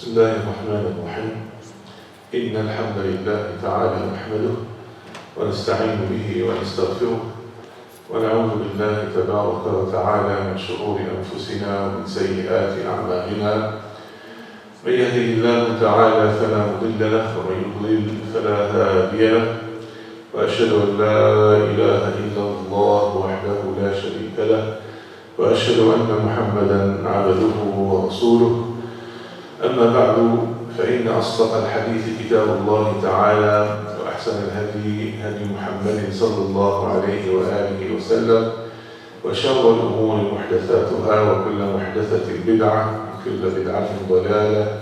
بسم الله الرحمن الرحيم إن الحمد لله تعالى نحمده ونستعين به ونستغفره ونعوذ بالله تبارك وتعالى من شرور أنفسنا ومن سيئات أعمالنا من يهده الله تعالى فلا مضل له ومن يضلل فلا هادي له وأشهد أن لا إله إلا الله وحده لا شريك له وأشهد أن محمدا عبده ورسوله أما بعد فإن أصدق الحديث كتاب الله تعالى وأحسن الهدي هدي محمد صلى الله عليه وآله وسلم وشر الأمور محدثاتها وكل محدثة بدعة وكل بدعة ضلالة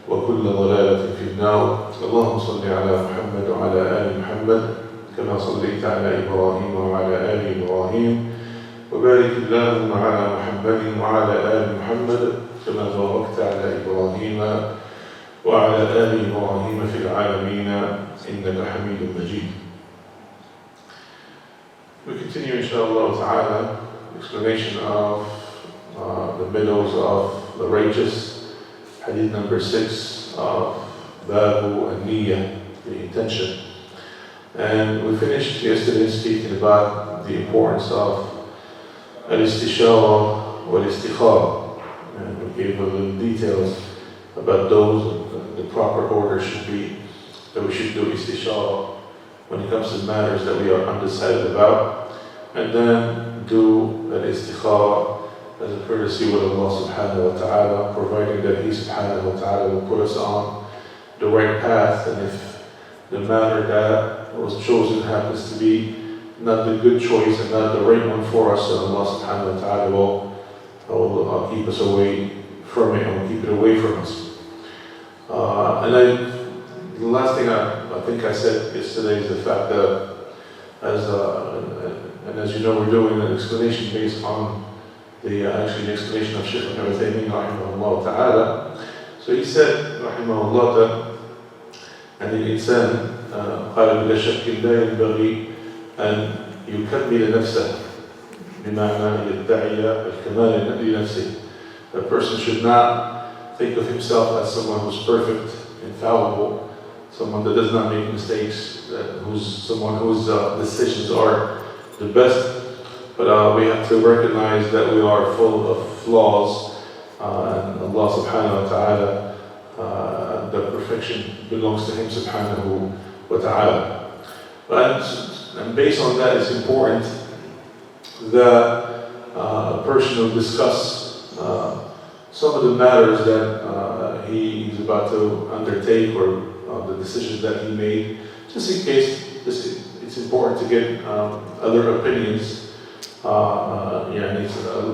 وكل ضلالة في النار. اللهم صل على محمد وعلى آل محمد كما صليت على إبراهيم وعلى آل إبراهيم وبارك اللهم على محمد وعلى آل محمد كما باركت على إبراهيم وعلى آل إبراهيم في العالمين إنك حميد مجيد. We continue inshallah ta'ala explanation of the middles of the righteous, hadith number 6 of Babu an-Niyyah, the intention. And we finished yesterday speaking about the importance of al-istishara wal-istikhara. And we gave a little details about those. The proper order should be that we should do istishara when it comes to matters that we are undecided about, and then do al-istikhara as a courtesy with Allah subhanahu wa ta'ala, providing that He subhanahu wa ta'ala will put us on the right path. And if the matter that was chosen happens to be not the good choice and not the right one for us, then Allah subhanahu wa ta'ala will keep us away from it and will keep it away from us. The last thing I think I said yesterday is the fact that as you know, we're doing an explanation based on the explanation of Shaykh Ibn Uthaymeen rahimahullah ta'ala. So he said rahimahullah that أن الإنسان قال بلا شك لا ينبغي أن يكمل نفسه بمعنى يدعي الكمال لنفسه. A person should not think of himself as someone who's perfect, infallible, someone that does not make mistakes, someone whose decisions are the best. But we have to recognize that we are full of flaws, and Allah subhanahu wa ta'ala, the perfection belongs to Him subhanahu wa ta'ala. And based on that, it's important that a person will discuss some of the matters that he's about to undertake, or the decisions that he made, just in case it's important to get other opinions. A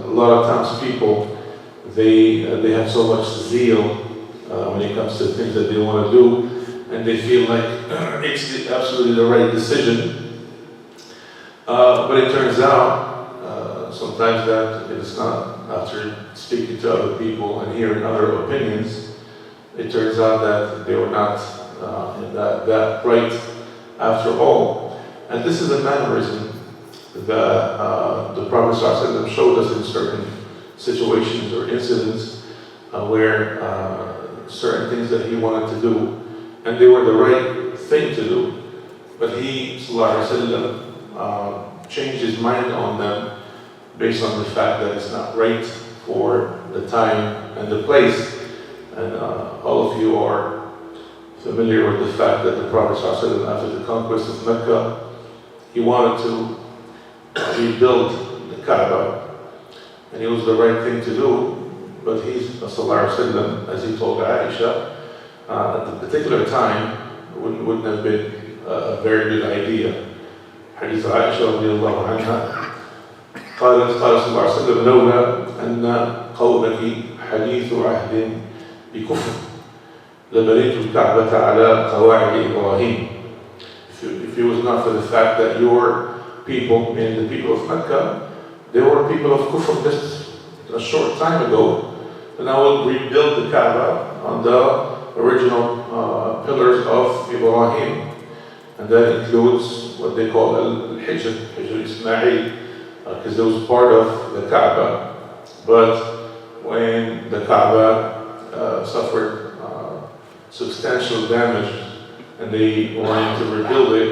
lot of times people, they have so much zeal when it comes to things that they want to do, and they feel like it's absolutely the right decision. But it turns out sometimes that it is not. After speaking to other people and hearing other opinions, it turns out that they were not that right after all. And this is a mannerism that the Prophet ﷺ showed us in certain situations or incidents where certain things that he wanted to do, and they were the right thing to do, but he ﷺ changed his mind on them based on the fact that it's not right for the time and the place. And all of you are familiar with the fact that the Prophet ﷺ, after the conquest of Mecca, he wanted to rebuild the Kaaba, and it was the right thing to do. But he, ﷺ, as he told Aisha, at the particular time, wouldn't have been a very good idea. Hadith Aisha radiallahu anha, قال صلى الله عليه وسلم لولا أن قومك حديث عهد بكفر لبنيت الكعبة على قواعد إبراهيم. If it was not for the fact that your people, meaning the people of Mecca, they were people of kufr just a short time ago, then I will rebuild the Kaaba on the original pillars of Ibrahim, and that includes what they call al-Hijr, Hijr Ismail, because it was part of the Kaaba. But when the Kaaba suffered substantial damage and they wanted to rebuild it.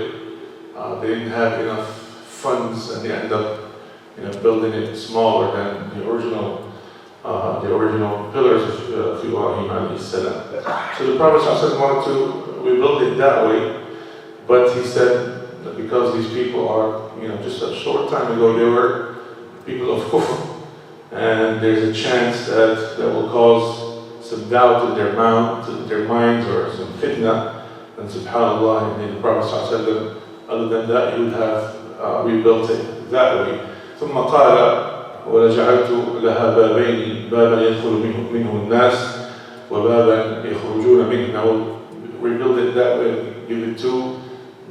They didn't have enough funds and they ended up building it smaller than the original pillars of Ibrahim alayhi salam. So the Prophet ﷺ wanted to rebuild it that way, but he said that because these people are, just a short time ago they were people of kufr, and there's a chance that will cause some doubt in their minds or some fitna, and subhanAllah, and the Prophet ﷺ, other than that, he would have rebuilt it that way. ثم قال ولجعلت لها بابين بابا يدخل منه الناس وبابا يخرجون منه. I will rebuild it that way, give it two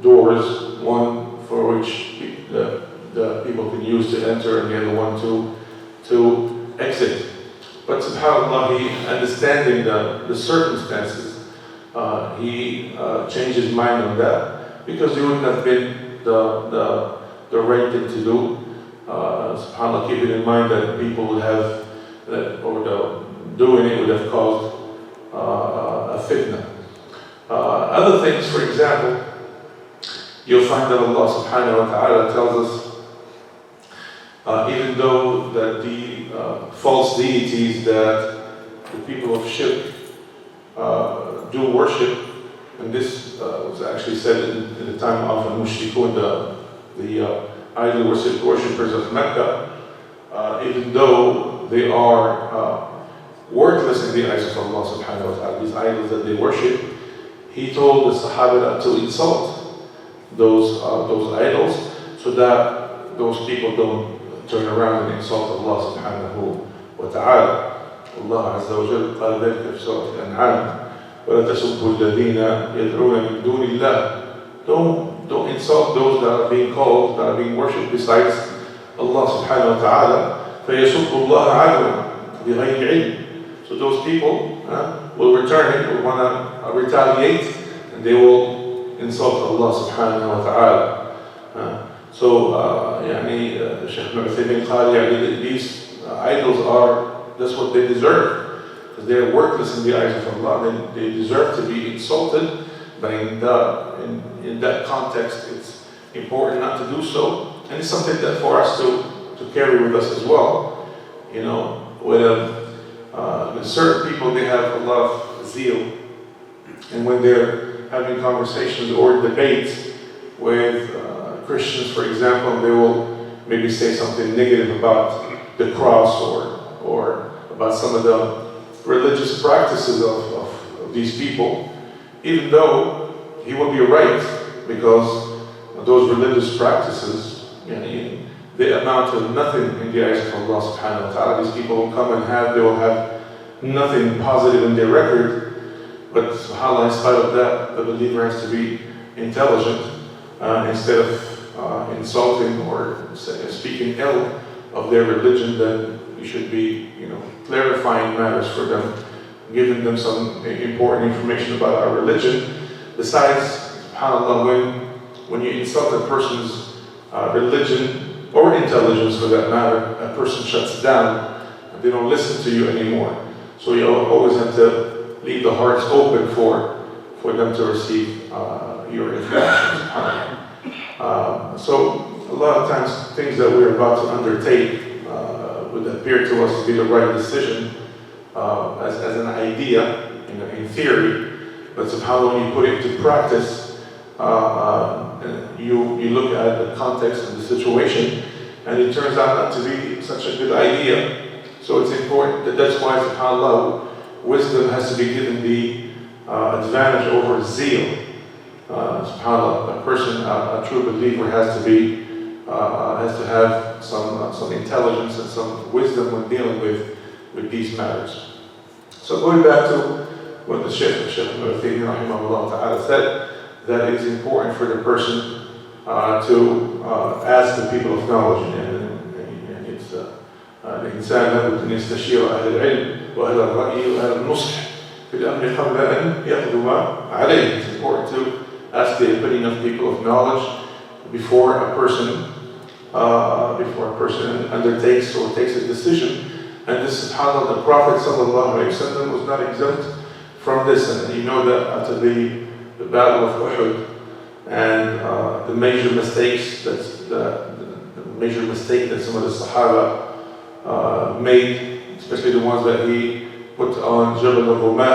doors, one for which the people can use to enter and the other one to exit. But subhanAllah, he, understanding the circumstances, he changed his mind on that, because it wouldn't have been the right thing to do. SubhanAllah, keeping in mind that people would have, doing it would have caused a fitna. Other things, for example, you'll find that Allah subhanahu wa ta'ala tells us, even though that the false deities that the people of Shirk do worship, and this was actually said in the time of al-Mushrikun, the idol worshippers of Mecca, even though they are worthless in the eyes of Allah subhanahu wa ta'ala, these idols that they worship, he told the Sahaba to insult those idols, so that those people don't turn around and insult Allah subhanahu wa ta'ala. Allah Azza wa Jalla قال ذلك في سورة الأنعام ولا تسبوا الذين يدعون من دون الله. Don't insult those that are being called, that are being worshipped besides Allah subhanahu wa ta'ala. فَيَسُبُّ اللَّهَ عَدْوًا بِغَيْرِ عِلْمٍ. So those people will return it, will want to retaliate, and they will insult Allah subhanahu wa ta'ala. Shaykh Ibn Uthaymin قال, these idols that's what they deserve, because they are worthless in the eyes of Allah. They deserve to be insulted. But in that context, it's important not to do so, and it's something that for us to carry with us as well. With certain people, they have a lot of zeal, and when they're having conversations or debates with Christians, for example, they will maybe say something negative about the cross or about some of the religious practices of these people. Even though he will be right, because those religious practices, they amount to nothing in the eyes of Allah subhanahu wa ta'ala. These people will come and they will have nothing positive in their record. But subhanAllah, in spite of that, the believer has to be intelligent. Instead of insulting or speaking ill of their religion, then you should be clarifying matters for them, giving them some important information about our religion. Besides, subhanAllah, when you insult a person's religion or intelligence for that matter, a person shuts down and they don't listen to you anymore. So you always have to leave the hearts open for them to receive your information, subhanAllah. So a lot of times things that we're about to undertake would appear to us to be the right decision, as an idea, in theory, but subhanAllah, when you put it into practice, you look at the context and the situation, and it turns out not to be such a good idea. So it's important that's why subhanAllah, wisdom has to be given the advantage over zeal. SubhanAllah, a person, a true believer has to have some intelligence and some wisdom when dealing with these matters. So going back to what the Shaykh Ibn Uthaymin rahimahullah ta'ala said, that it is important for the person to ask the people of knowledge, and it's الإنسان لابد أن يستشير أهل العلم وأهل الرأي وأهل النصح في الأمر قبل أن يقدم عليه. It's important to ask the opinion of people of knowledge before a person undertakes or takes a decision. And this, subhanAllah, the Prophet sallallahu alaihi wasallam was not exempt from this, and you know that after the Battle of Uhud, and the major mistakes the major mistake that some of the Sahaba made, especially the ones that he put on Jabal al-Rumah,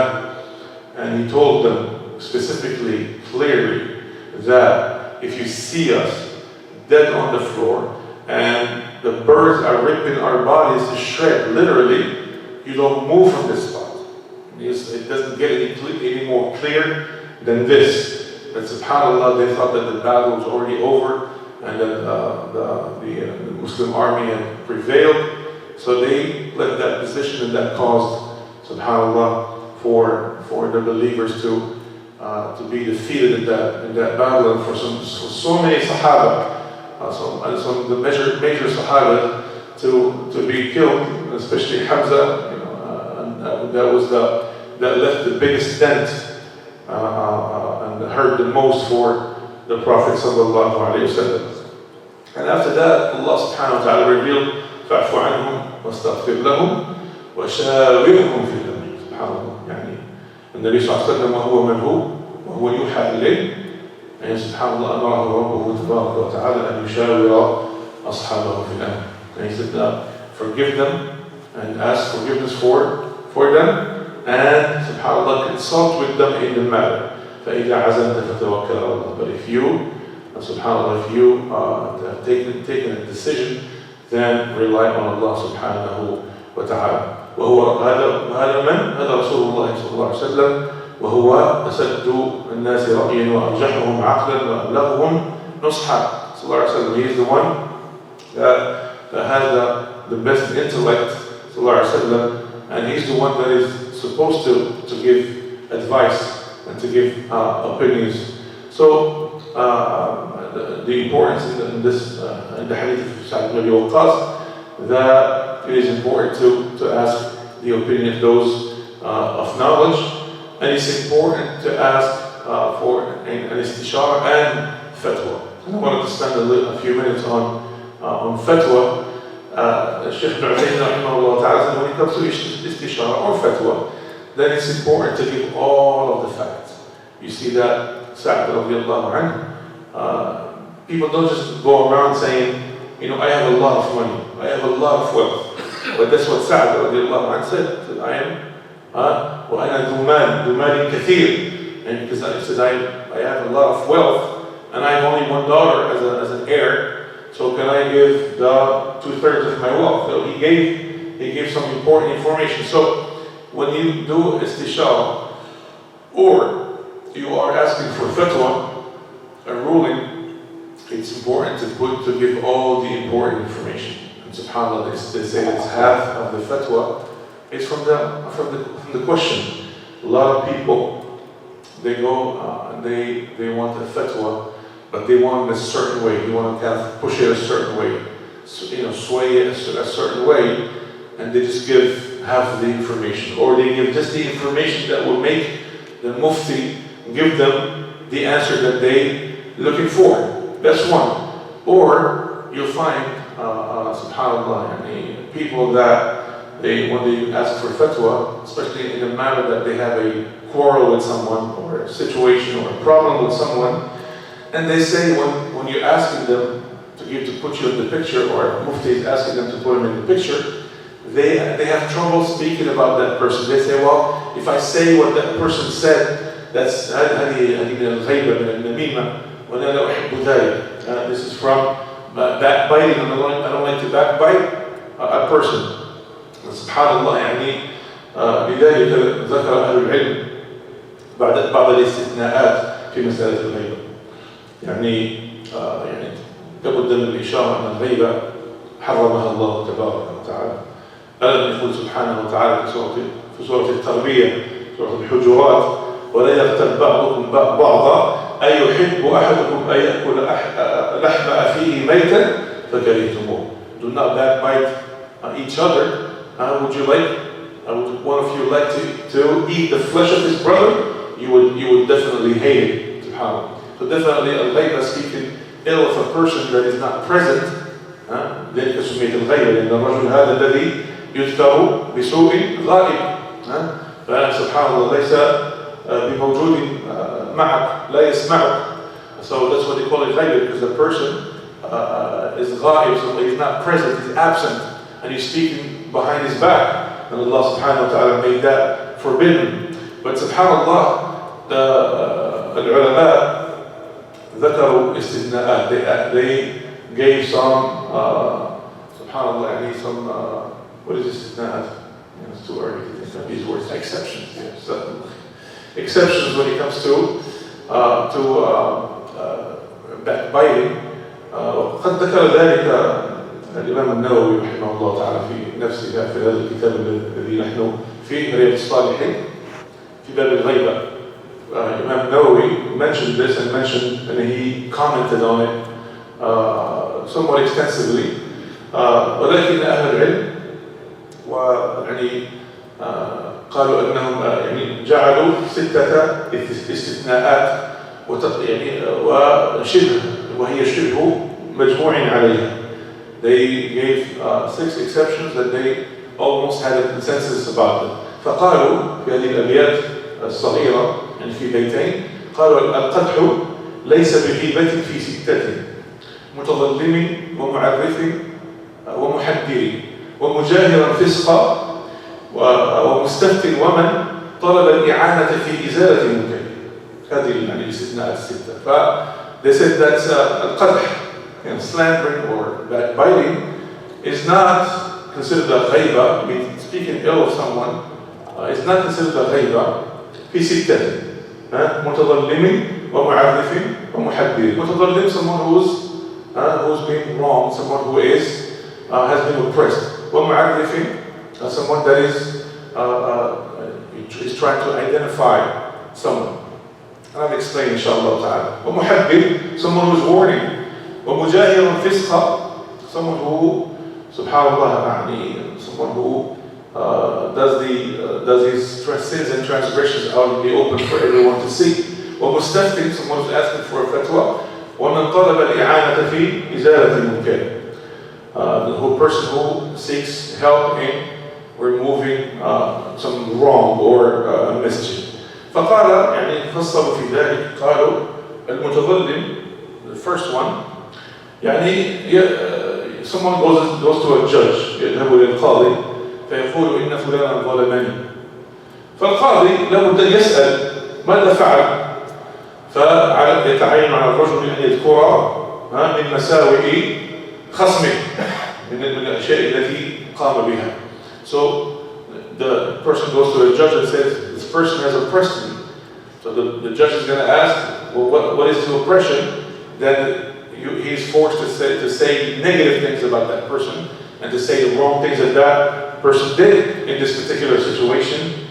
and he told them specifically, clearly, that if you see us dead on the floor and the birds are ripping our bodies to shred, literally, you don't move from this spot. It doesn't get any more clear than this. But subhanAllah, they thought that the battle was already over and that the Muslim army had prevailed. So they left that position, and that caused, subhanAllah, for the believers to be defeated in that battle, and for so many Sahaba, some of the major Sahaba to be killed, especially Hamza, and that left the biggest dent and hurt the most for the Prophet sallallahu alaihi wasallam. And after that, Allah subhanahu wa ta'ala revealed, فَاعْفُ عَنْهُمْ وَاسْتَغْفِرْ لَهُمْ وَشَاوِرْهُمْ فِي الْأَمْرِ. Subhanallah. يعني النبي صلى الله عليه وسلم وهو من هو وهو يوحى إليه، يعني سبحان الله أمره ربه تبارك وتعالى أن يشاور أصحابه في الأمر. And he said, forgive them and ask forgiveness for them, and subhanAllah, consult with them in the matter. فَإِذَا عَزَمْتَ فَتَوَكَّلْ عَلَى اللَّهِ. But if you, subhanAllah, if you have taken a decision, then rely on Allah subhanahu wa ta'ala. وهذا من؟ هذا رسول الله صلى الله عليه وسلم، وهو أسد الناس رأيا وأرجحهم عقلا وأبلغهم نصحا. صلى الله عليه وسلم, he is the one that has the best intellect, صلى الله عليه وسلم, and he's the one that is supposed to give advice and to give opinions. So the importance in the hadith of Sa'd ibn Abi Waqqas, that it is important to ask the opinion of those of knowledge, and it's important to ask for an istishara and fatwa. And I wanted to spend a few minutes on fatwa. Shaykh Ibn Uthaymeen rahimahullah ta'ala, when it comes to istishara or fatwa, then it's important to give all of the facts. You see that Sa'd radiallahu anhu, people don't just go around saying, I have a lot of money, I have a lot of wealth. But that's what Sa'd radiallahu anhu said. I am, وَأَنَا ذُو مَالٍ كَثِيرٍ. And because I said, I have a lot of wealth, and I have only one daughter as an heir, so can I give the 2/3 of my wealth? So he gave some important information. So when you do istishara, or you are asking for fatwa, a ruling, it's important to give all the important information. And subhanAllah, they say that half of the fatwa is from the question. A lot of people, they go, they want a fatwa, but they want it a certain way. You want to kind of push it a certain way, sway it a certain way, and they just give half of the information, or they give just the information that will make the mufti give them the answer that they looking for. That's one. Or you'll find, subhanAllah, people that when they ask for fatwa, especially in a matter that they have a quarrel with someone, or a situation, or a problem with someone, and they say when you're asking them to put you in the picture, or Mufti is asking them to put him in the picture, they have trouble speaking about that person. They say, well, if I say what that person said, that's هذه الغيبة من النميمة وأنا لا أحب ذلك. This is from backbiting, and I don't like to backbite a person. سبحان الله, يعني لذلك ذكر أهل العلم بعض الاستثناءات في مسألة الغيبة. يعني لابد من الإشارة أن الغيبة حرمها الله تبارك وتعالى. ألم يقول سبحانه وتعالى في سورة التربية، سورة الحجرات: ولا يغتب بعضكم بعضا أيحب أحدكم أن يأكل لحم أخيه ميتا فكرهتموه. Do not backbite each other. Would one of you like to eat the flesh of his brother? You would definitely hate it. Subhanallah. So definitely al-ghayba, speaking ill of a person that is not present. ذلك سميت الغيبة لأن الرجل هذا الذي يذكر بسوء غائب. سبحان الله ليس بموجود معك لا يسمعك. So that's what they call it غيبة, because the person is غائب, so he's not present, he's absent, and he's speaking behind his back. And Allah subhanahu wa ta'ala made that forbidden. But subhanallah, the ulama ذكروا استثناءات. They gave some subhanallah, some what is استثناءات? It's too early to think of these words. Exceptions. Yes. Exceptions when it comes to backbiting. قد ذكر ذلك الإمام النووي رحمه الله تعالى في نفسه في هذا الكتاب الذي نحن فيه رياض الصالحين في باب الغيبة. Imam Nawawi mentioned this and he commented on it somewhat extensively. ولكن أهل العلم ويعني قالوا أنهم يعني جعلوا 6 استثناءات وشبه وهي شبه مجموع عليها. They gave 6 exceptions that they almost had a consensus about them. فقالوا في هذه الأبيات الصغيرة يعني في بيتين قالوا القدح ليس بغيبة في 6 متظلم ومعرف ومحذر ومجاهر فسقا ومستفت ومن طلب الإعانة في إزالة المنكر. هذه يعني الاستثناءات 6. ف they said that القدح, slandering or backbiting is not considered a غيبة, meaning speaking ill of someone is not considered a غيبة في 6. متظلم ومعرف ومحذر. متظلم, someone who's been wrong, someone who has been oppressed. ومعرف, someone that is trying to identify someone. And I'll explain inshallah ta'ala. ومحذر, someone who's warning. ومجاهر فسقا, someone who subhanallah, someone who does his sins and transgressions out in the open for everyone to see. ومستفتي, someone who's asking for a fatwa. ومن طلب الإعانة في إزالة المنكر, the person who seeks help in removing some wrong or mischief. فقال يعني فصلوا في ذلك قالوا المتظلم, the first one, يعني someone goes to a judge يذهب للقاضي فيقول إن فلانا ظلمني. فالقاضي لابد أن يسأل ماذا فعل. فيتعين على الرجل أن يذكر من مساوئ خصمه, من الأشياء التي قام بها. So the person goes to a judge and says, this person has oppressed me. So the judge is going to ask, well, what is the oppression? Then he's forced to say negative things about that person and to say the wrong things that person did in this particular situation.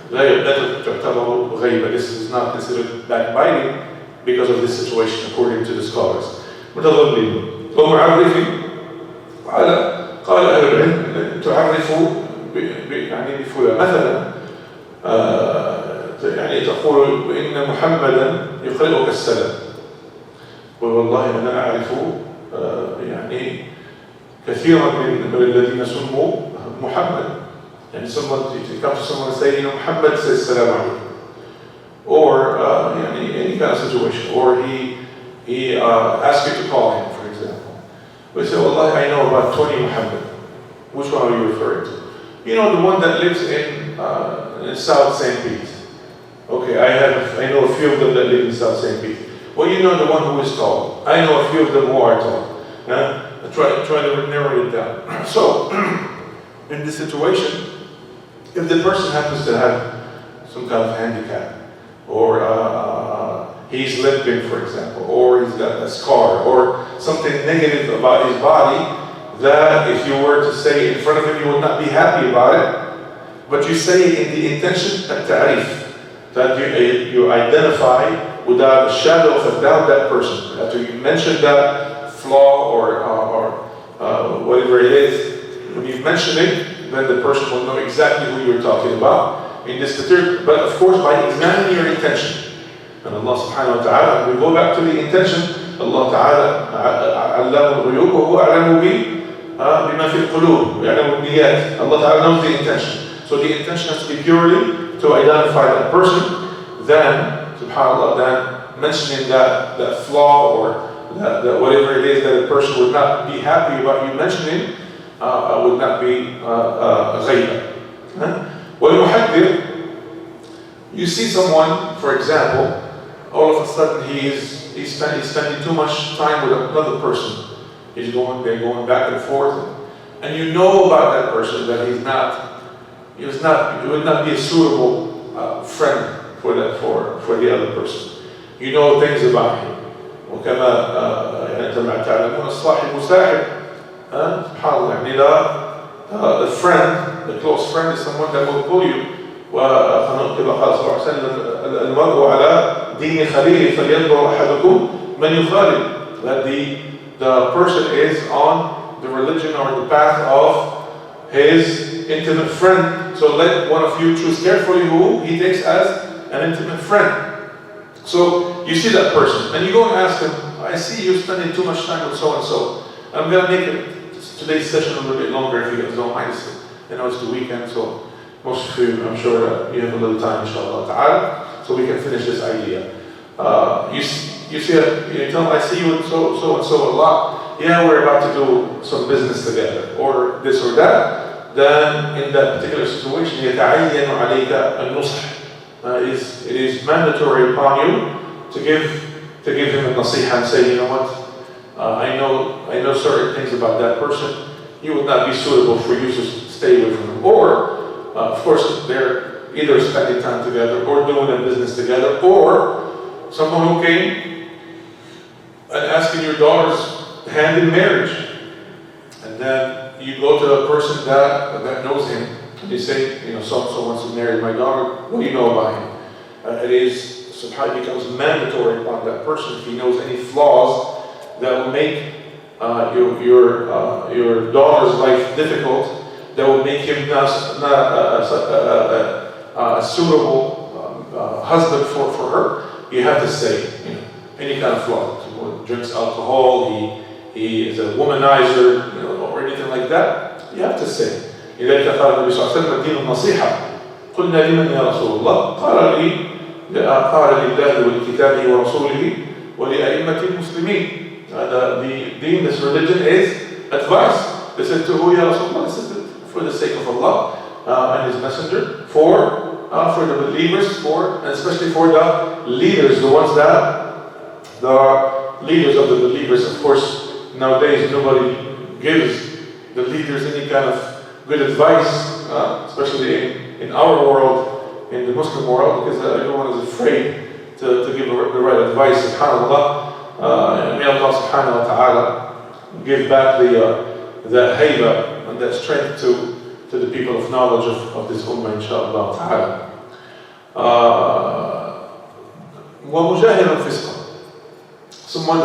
This is not considered backbiting because of this situation, according to the scholars. متظلم ومعرف, قال أهل العلم تعرفوا يعني بفلان مثلا يعني تقول إن محمدا يقرئك السلام, والله أنا أعرف يعني كثيرا من الذين سموا محمد. يعني someone comes to someone and say, Muhammad says salam alaikum, or يعني any kind of situation, or he asks you to call him, for example. We say, Wallahi, I know about 20 Muhammad. Which one are you referring to? The one that lives in South St. Pete. Okay, I know a few of them that live in South St. Pete. Well, you know the one who is tall. I know a few of them who are tall. Try to narrow it down. So, in this situation, if the person happens to have some kind of handicap, or he's limping, for example, or he's got a scar, or something negative about his body, that if you were to say in front of him, you would not be happy about it, but you say it in the intention of ta'rif, that you identify without a shadow of a doubt that person. After you mention that flaw or whatever it is, when you mention it, then the person will know exactly who you're talking about. In this particular, but of course by examining your intention. And Allah subhanahu wa ta'ala, we go back to the intention. Allah ta'ala علام الغيوب وهو أعلم بما في القلوب ويعلم النيات. Allah ta'ala knows the intention. So the intention has to be purely to identify that person. Then, subhanAllah, then mentioning that flaw or that whatever it is that a person would not be happy about you mentioning would not be غيبة. والمحذر, you see someone, for example, all of a sudden he's spending too much time with another person. They're going back and forth, and you know about that person that he would not be a suitable friend for the other person. You know things about him. وكما أنتم تعلمون الصاحب مساحب. سبحان الله. يعني the friend, the close friend, is someone that will pull you. وقال صلى الله عليه وسلم المرء على دين خليله فلينظر أحدكم من يخالل. That the person is on the religion or the path of his intimate friend. So let one of you choose carefully who he takes as an intimate friend. So you see that person and you go and ask him, I see you spending too much time with so and so. I'm going to make today's session a little bit longer if you guys don't mind. I know it's the weekend, so most of you, I'm sure you have a little time, inshallah ta'ala, so we can finish this idea. You see, you tell them, I see you with so and so a lot. Yeah, we're about to do some business together, or this or that. Then, in that particular situation, يتعين عليك النصح. It is mandatory upon you to give him a nasiha and say, you know what? I know certain things about that person. You would not be suitable for you to stay with him. Or, of course, they're either spending time together or doing a business together, or someone who came and asking your daughter's hand in marriage. And then you go to a person that knows him and you say, you know, so-and-so wants to marry my daughter. What do you know about him? It becomes mandatory upon that person if he knows any flaws that will make your daughter's life difficult, that will make him not a suitable husband for her. You have to say, you know, any kind of flaw. Someone drinks alcohol, he is a womanizer, you know, or anything like that. You have to say. إذا قال النبي صلى الله عليه وسلم الدين النصيحة قلنا لمن يا رسول الله قال لله ولكتابه ورسوله ولأئمة المسلمين. The deen, this religion, is advice. They said to who, Ya Rasulullah? They said for the sake of Allah and His Messenger, for the believers, and especially for the leaders, the ones that the leaders of the believers. Of course, nowadays nobody gives the leaders any kind of good advice, especially in our world, in the Muslim world, because everyone is afraid to give the right advice. SubhanAllah. May Allah subhanahu wa ta'ala give back the hayba and that strength to the people of knowledge of this ummah, inshaAllah ta'ala. وَمُجَاهِرًا فِسْقًا, someone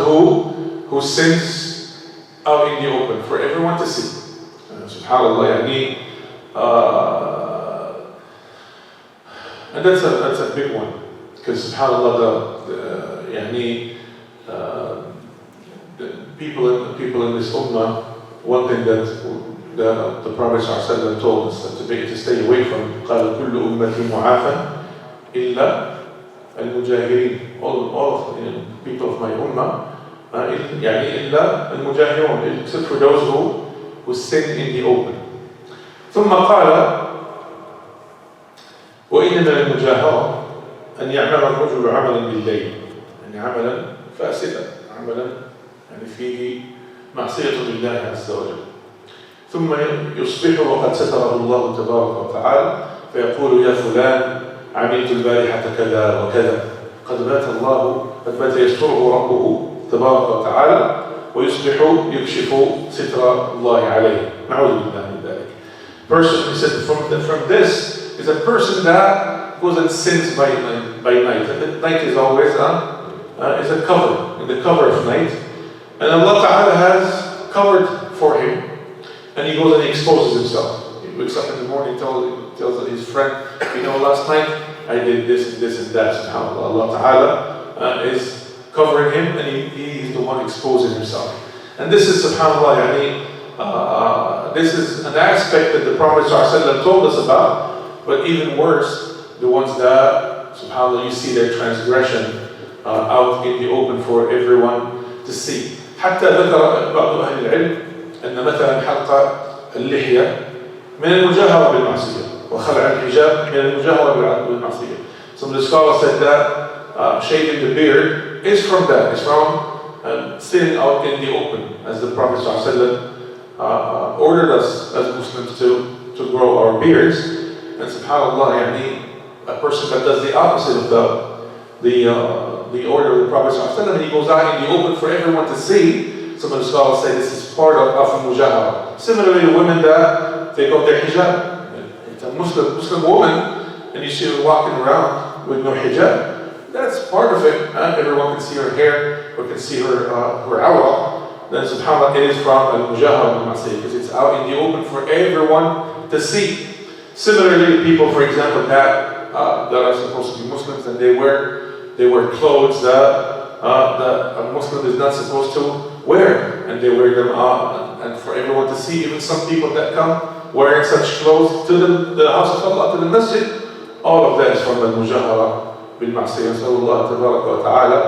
who sins out in the open for everyone to see. SubhanAllah, and that's a big one, because SubhanAllah, the people in this ummah, one thing that the Prophet ﷺ told us to stay away from, قال كل أمتي معافى إلا المجاهرين. All of the people of my ummah, إلا المجاهرون, except for those who sin in the open. ثم قال وإنما المجاهرة أن يعمل الرجل عملا بالليل، يعني عملا فاسدا، عملا يعني فيه معصية لله عز وجل، ثم يصبح وقد ستره الله تبارك وتعالى فيقول يا فلان عملت البارحة كذا وكذا، قد بات يستره ربه تبارك وتعالى ويصبح يكشف ستر الله عليه. نعوذ بالله من ذلك. Person, he said, from this is a person that goes and sins by night. And the night is always is a cover, in the cover of night. And Allah Ta'ala has covered for him. And he goes and he exposes himself. He wakes up in the morning, tells his friend, you know, last night I did this and this and that. SubhanAllah. Allah Ta'ala is covering him, and he's the one exposing himself. And this is, SubhanAllah, this is an aspect that the Prophet ﷺ told us about, But even worse, the ones that, subhanAllah, you see their transgression out in the open for everyone to see. حتى ذكر بعض أهل العلم أن مثلا حلق اللحية من المجاهرة بالمعصية وخلع الحجاب من المجاهرة بالمعصية. Some of the scholars said that shaving the beard is from that. It's from sitting out in the open, as the Prophet ﷺ ordered us as Muslims to grow our beards. And subhanAllah, a person that does the opposite of the order of the Prophet ﷺ, he goes out in the open for everyone to see. Some of the scholars say this is part of mujahara. Similarly, the women that take off their hijab. It's a Muslim woman, and you see her walking around with no hijab. That's part of it. Everyone can see her hair, or can see her awrah. Then subhanAllah, it is from al-mujahara al-masih, because it's out in the open for everyone to see. Similarly, people, for example, that are supposed to be Muslims, and they wear clothes that a Muslim is not supposed to wear, and they wear them and for everyone to see. Even some people that come wearing such clothes to the house of Allah, to the masjid, all of that is from al-mujahara bil-ma'siyah. Sallallahu tabaraka wa ta'ala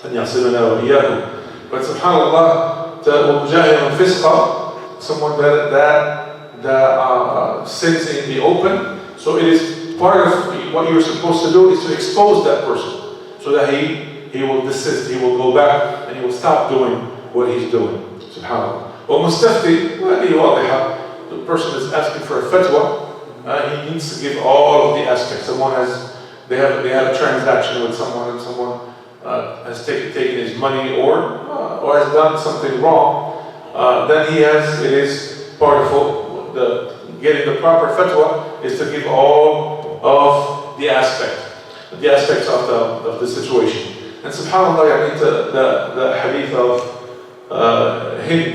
an yasimana wa iyyakum. But subhanAllah, al-mujahir al-fisqa, someone that sins in the open. So it is part of what you're supposed to do is to expose that person, so that he will desist, he will go back, and he will stop doing what he's doing. Subhanallah. ومستفتي وهذه واضحة. The person is asking for a fatwa. He needs to give all of the aspects. They have a transaction with someone, and someone has taken his money or has done something wrong. Then it is part of getting the proper fatwa is to give all of the aspects of the situation. And subhanAllah, the hadith of Hind,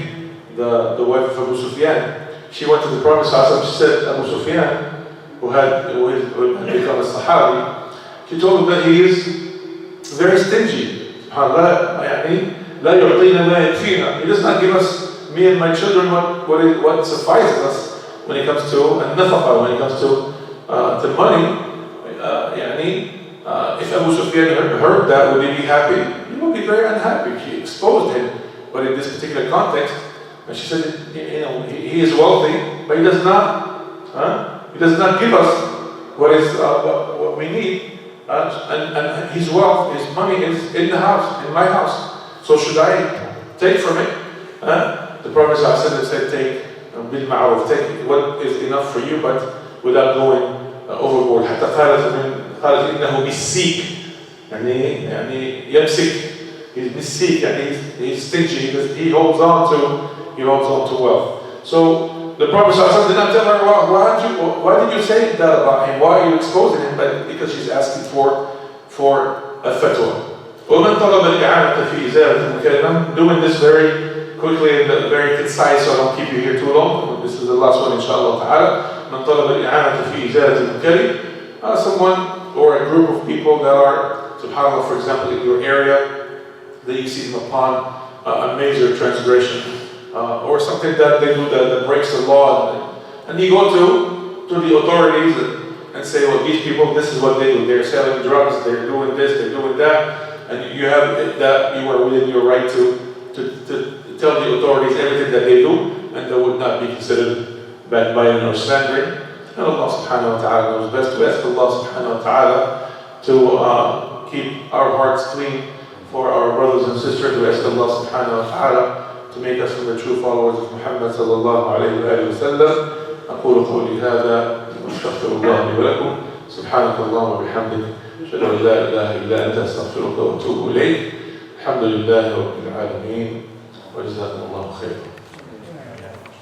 the wife of Abu Sufyan, she went to the Prophet ﷺ. She said, Abu Sufyan, who had become a Sahabi, she told him that he is very stingy. SubhanAllah, لا يعطينا ما يكفينا. He does not give us, me and my children, what suffices us when it comes to an-nafaqa, when it comes to money. If Abu Sufyan heard that, would he be happy? He would be very unhappy. She exposed him. But in this particular context, she said, he is wealthy, but he does not give us what we need. And his wealth, his money is in the house, in my house. So should I take from it? The Prophet said, take bil ma'ruf, take what is enough for you, but without going overboard. حتى قالت إنه بالسيك، يعني يمسك، he's بالسيك، he's stingy, he holds on to wealth. So the Prophet did not tell her, why did you say that about him? Why are you exposing him? But because she's asking for a fatwa. ومن طلب الإعانة في إزالة المكلم. Doing this very quickly and very concise, so I don't keep you here too long. This is the last one, inshallah ta'ala. من طلب الإعانة في إزالة المكلم. Someone or a group of people that are, subhanAllah, for example, in your area, that you see them upon a major transgression, or something that they do that breaks the law, and you go to the authorities and say, well, these people, this is what they do. They're selling drugs, they're doing this, they're doing that, and you have that, you are within your right to tell the authorities everything that they do, and that would not be considered backbiting or slandering. And Allah subhanahu wa ta'ala knows best. We ask Allah subhanahu wa ta'ala to keep our hearts clean for our brothers and sisters. We ask Allah subhanahu wa ta'ala to make us from the true followers of Muhammad sallallahu alayhi wa sallam. أقول قولي هذا وأستغفر الله لي ولكم. سبحانك اللهم وبحمدك أشهد أن لا إله إلا أنت أستغفرك وأتوب إليك. الحمد لله رب العالمين وجزاكم الله خيرا.